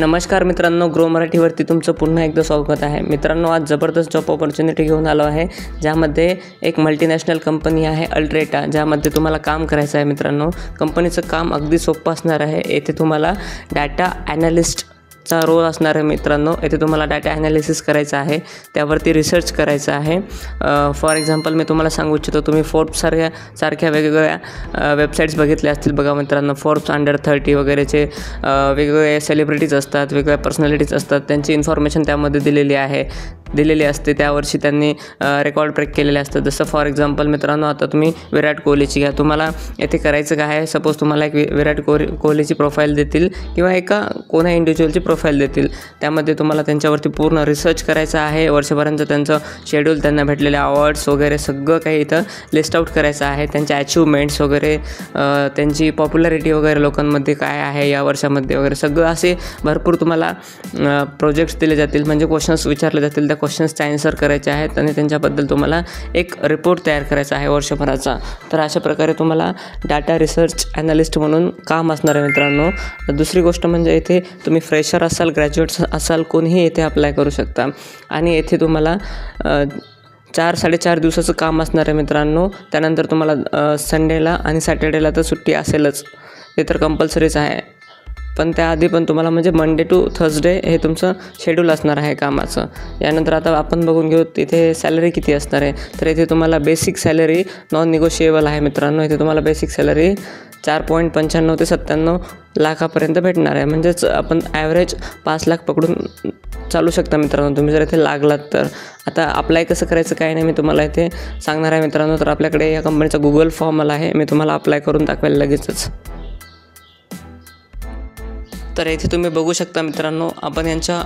नमस्कार मित्रांनो, ग्रो मराठीवरती तुमचं पुन्हा एकदा स्वागत आहे. मित्रांनो, आज जबरदस्त जॉब ऑपॉर्च्युनिटी घेऊन आलो आहे, ज्यामध्ये एक मल्टीनॅशनल कंपनी आहे अल्ट्रेटा, ज्यामध्ये तुम्हाला काम करायचं आहे. मित्रांनो, कंपनीचं काम अगदी सोपं असणार आहे. येथे तुम्हाला डाटा ॲनालिस्टचा रोल असणार आहे. मित्रांनो, येथे तुम्हाला डाटा ॲनालिसिस करायचं आहे, त्यावरती रिसर्च करायचं आहे. फॉर एक्झाम्पल मी तुम्हाला सांगू इच्छितो, तुम्ही फोर्ब्ससारख्या वेगवेगळ्या वेबसाईट्स बघितल्या असतील बघा मित्रांनो. फोर्ब्स अंडर 30 वगैरेचे वेगवेगळे सेलिब्रिटीज असतात, वेगवेगळ्या पर्सनॅलिटीज असतात, त्यांची इन्फॉर्मेशन त्यामध्ये दिलेली असते. त्यावर्षी त्यांनी रेकॉर्ड ब्रेक केलेले असतात. जसं फॉर एक्झाम्पल मित्रांनो, आता तुम्ही विराट कोहलीची घ्या. तुम्हाला येथे करायचं काय आहे, सपोज तुम्हाला एक विराट कोहलीची प्रोफाईल देतील किंवा एका कोणा इंडिव्हिज्युअलची प्रोफाईल देतील. त्यामध्ये तुम्हाला त्यांच्यावरती पूर्ण रिसर्च करायचं आहे. वर्षभरांचं त्यांचं शेड्यूल, त्यांना भेटलेले अवॉर्ड्स वगैरे सगळं काही इथं लिस्ट आउट करायचं आहे. त्यांच्या अचिव्हमेंट्स वगैरे, त्यांची पॉप्युलॅरिटी वगैरे लोकांमध्ये काय आहे या वर्षामध्ये वगैरे सगळं असे भरपूर तुम्हाला प्रोजेक्ट्स दिले जातील. म्हणजे क्वेश्चन्स विचारले जातील, त्या क्वेश्चन्सचे आन्सर करायचे आहेत आणि त्यांच्याबद्दल तुम्हाला एक रिपोर्ट तयार करायचा आहे वर्षभराचा. तर अशा प्रकारे तुम्हाला डाटा रिसर्च ॲनालिस्ट म्हणून काम असणार आहे. मित्रांनो, दुसरी गोष्ट म्हणजे इथे तुम्ही फ्रेशर असाल, ग्रॅज्युएट्स असाल, कोणीही येथे अप्लाय करू शकता. आणि येथे तुम्हाला 4-4.5 दिवसाचं काम असणार आहे. मित्रांनो, त्यानंतर तुम्हाला संडेला आणि सॅटर्डेला तर सुट्टी असेलच, ते तर कंपल्सरीच आहे. पण त्याआधी पण तुम्हाला म्हणजे मंडे टू थर्सडे हे तुमचं शेड्यूल असणार आहे कामाचं. यानंतर आता आपण बघून घेऊ इथे सॅलरी किती असणार आहे. तर इथे तुम्हाला बेसिक सॅलरी नॉन निगोशिएबल आहे. मित्रांनो, इथे तुम्हाला बेसिक सॅलरी 4.95 ते 97 लाखापर्यंत भेटणार आहे. म्हणजेच आपण ॲव्हरेज 5 लाख पकडून चालू शकता मित्रांनो, तुम्ही जर इथे लागलात तर. आता अप्लाय कसं करायचं काय नाही मी तुम्हाला इथे सांगणार आहे मित्रांनो. तर आपल्याकडे या कंपनीचा गुगल फॉर्म आला आहे, मी तुम्हाला अप्लाय करून दाखवायला लगेचच. तर इथे तुम्ही बघू शकता मित्रांनो, आपण यांच्या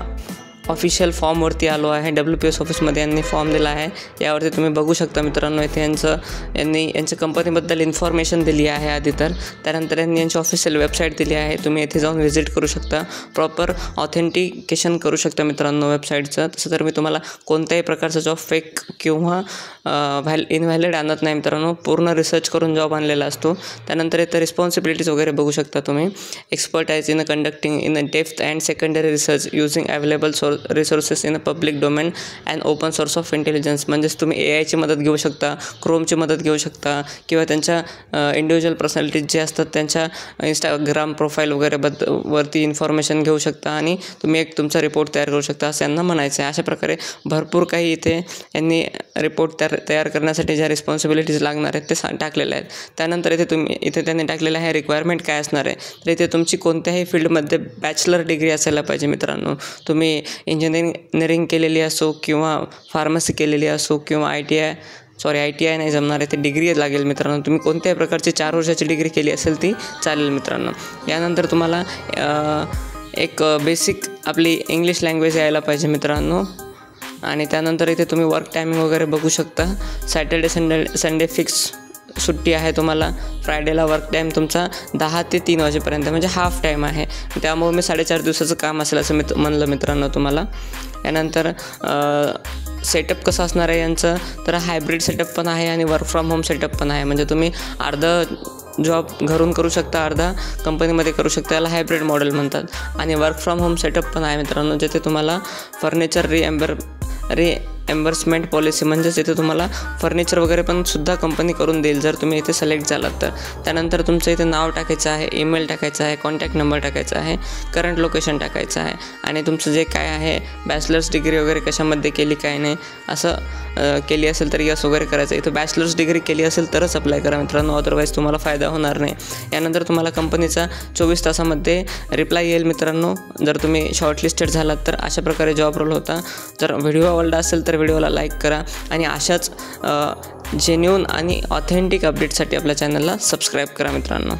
ऑफिशियल फॉर्मवरती आलो आहे. WPS ऑफिसमध्ये यांनी फॉर्म दिला आहे. यावरती तुम्ही बघू शकता मित्रांनो, इथे यांच्या कंपनीबद्दल इन्फॉर्मेशन दिली आहे आधी. तर त्यानंतर यांनी यांची ऑफिशियल वेबसाईट दिली आहे. तुम्ही येथे जाऊन व्हिजिट करू शकता, प्रॉपर ऑथेंटिकेशन करू शकता मित्रांनो वेबसाईटचं. तसं तर मी तुम्हाला कोणत्याही प्रकारचा जॉब फेक किंवा इनव्हॅलिड आणत नाही मित्रांनो. पूर्ण रिसर्च करून जॉब आणलेला असतो. त्यानंतर इथं रिस्पॉन्सिबिलिटीज वगैरे बघू शकता तुम्ही. Expertise in conducting in depth and secondary research using available resources in a public domain and open source of intelligence. म्हणजेच तुम्ही AI ची मदत घेऊ शकता, क्रोमची मदत घेऊ शकता किंवा त्यांच्या इंडिव्हिज्युअल पर्सनॅलिटीज जे असतात त्यांच्या इंस्टाग्राम प्रोफाईल वगैरे वरती इन्फॉर्मेशन घेऊ शकता आणि तुम्ही एक तुमचा रिपोर्ट तयार करू शकता, असं यांना म्हणायचं आहे. अशा प्रकारे भरपूर काही इथे यांनी रिपोर्ट तयार करण्यासाठी ज्या रिस्पॉन्सिबिलिटीज लागणार आहेत ते टाकलेल्या आहेत. त्यानंतर इथे त्यांनी टाकलेलं आहे रिक्वायरमेंट काय असणार आहे. तर इथे तुमची कोणत्याही फील्डमध्ये बॅचलर डिग्री असायला पाहिजे मित्रांनो. तुम्ही इंजिनिअरिंग केलेली असो किंवा फार्मसी केलेली असो किंवा ITI नाही जमणार आहे, ते डिग्री लागेल मित्रांनो. तुम्ही कोणत्याही प्रकारची 4 वर्षाची डिग्री केली असेल ती चालेल मित्रांनो. यानंतर तुम्हाला एक बेसिक आपली इंग्लिश लँग्वेज यायला पाहिजे मित्रांनो. आणि त्यानंतर इथे तुम्ही वर्क टायमिंग वगैरे बघू शकता. सॅटर्डे संडे फिक्स सुट्टी आहे तुम्हाला. फ्रायडेला वर्क टाईम तुमचा 10 ते 3 वाजेपर्यंत, म्हणजे हाफ टाईम आहे. त्यामुळे मी 4.5 दिवसाचं काम असेल असं म्हणलं मित्रांनो तुम्हाला. यानंतर सेटअप कसं असणार आहे यांचं, तर हायब्रिड सेटअप पण आहे आणि वर्क फ्रॉम होम सेटअप पण आहे. म्हणजे तुम्ही अर्धा जॉब घरून करू शकता, अर्धा कंपनीमध्ये करू शकता. याला हायब्रिड मॉडेल म्हणतात. आणि वर्क फ्रॉम होम सेटअप पण आहे मित्रांनो, जिथे तुम्हाला फर्निचर रिएम्बर्समेंट पॉलिसी, म्हणजेच इथे तुम्हाला फर्निचर वगैरे पण सुद्धा कंपनी करून देईल जर तुम्ही इथे सिलेक्ट झालात तर. त्यानंतर तुमचं इथे नाव टाकायचं आहे, ईमेल टाकायचा आहे, कॉन्टॅक्ट नंबर टाकायचा आहे, करंट लोकेशन टाकायचं आहे आणि तुमचं जे काय आहे बॅचलर्स डिग्री वगैरे कशामध्ये केली काय नाही असं केली असेल तर यस वगैरे करायचं. इथं बॅचलर्स डिग्री केली असेल तरच अप्लाय करा मित्रांनो, अदरवाईज तुम्हाला फायदा होणार नाही. यानंतर तुम्हाला कंपनीचा 24 तासामध्ये रिप्लाय येईल मित्रांनो, जर तुम्ही शॉर्टलिस्टेड झालात तर. अशा प्रकारे जॉब रोल होता. जर व्हिडिओ आवडला असेल तर व्हिडिओला लाईक करा आणि अशाच जेन्युइन आणि ऑथेंटिक अपडेटसाठी आपल्या चॅनलला सबस्क्राईब करा मित्रांनो.